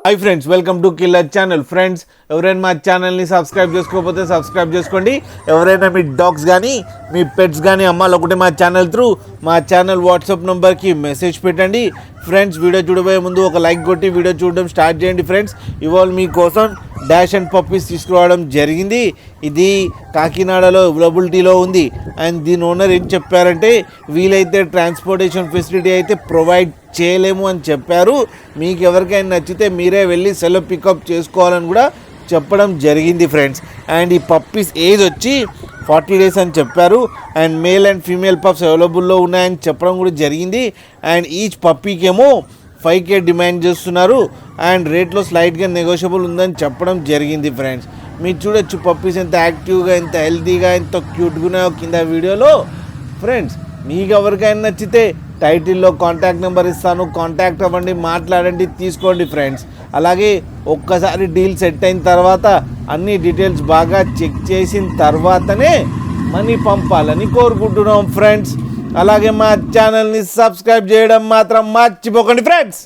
Hi friends, welcome to killer channel. Friends, ఎవరైనా మా ఛానల్ని సబ్స్క్రైబ్ చేసుకోకపోతే సబ్స్క్రైబ్ చేసుకోండి. ఎవరైనా మీ డాగ్స్ కానీ మీ పెట్స్ కానీ అమ్మాలనుకుంటే మా ఛానల్ త్రూ మా ఛానల్ వాట్సాప్ నెంబర్కి మెసేజ్ పెట్టండి. ఫ్రెండ్స్, వీడియో చూడబోయే ముందు ఒక లైక్ కొట్టి వీడియో చూడడం స్టార్ట్ చేయండి. ఫ్రెండ్స్, ఇవాళ మీకోసం డాష్ అండ్ పప్పీస్ తీసుకురావడం జరిగింది. ఇది కాకినాడలో అవైలబిలిటీలో ఉంది. అండ్ దీని ఓనర్ ఏం చెప్పారంటే, వీలైతే ట్రాన్స్పోర్టేషన్ ఫెసిలిటీ అయితే ప్రొవైడ్ చేయలేము అని చెప్పారు. మీకు ఎవరికైనా నచ్చితే మీరే వెళ్ళి సెల్ఫ్ పికప్ చేసుకోవాలని కూడా చెప్పడం జరిగింది. ఫ్రెండ్స్, అండ్ ఈ పప్పీస్ ఏజ్ వచ్చి 40 days అని చెప్పారు. And male and female pups అవైలబుల్లో ఉన్నాయని చెప్పడం కూడా జరిగింది. అండ్ ఈచ్ పప్పీకేమో 5K డిమాండ్ చేస్తున్నారు. అండ్ రేట్లో స్లైట్గా నెగోషియబుల్ ఉందని చెప్పడం జరిగింది. ఫ్రెండ్స్, మీరు చూడొచ్చు పప్పీస్ ఎంత యాక్టివ్గా, ఎంత హెల్తీగా, ఎంత క్యూట్గా ఉన్నాయో కింద వీడియోలో. ఫ్రెండ్స్, మీకు ఎవరికైనా నచ్చితే టైటిల్లో కాంటాక్ట్ నెంబర్ ఇస్తాను, కాంటాక్ట్ అవ్వండి, మాట్లాడండి, తీసుకోండి. ఫ్రెండ్స్, అలాగే ఒక్కసారి డీల్ సెట్ అయిన తర్వాత అన్ని డీటెయిల్స్ బాగా చెక్ చేసిన తర్వాతనే మనీ పంపాలని కోరుకుంటున్నాం. ఫ్రెండ్స్, అలాగే మా ఛానల్ని సబ్స్క్రైబ్ చేయడం మాత్రం మర్చిపోకండి. ఫ్రెండ్స్.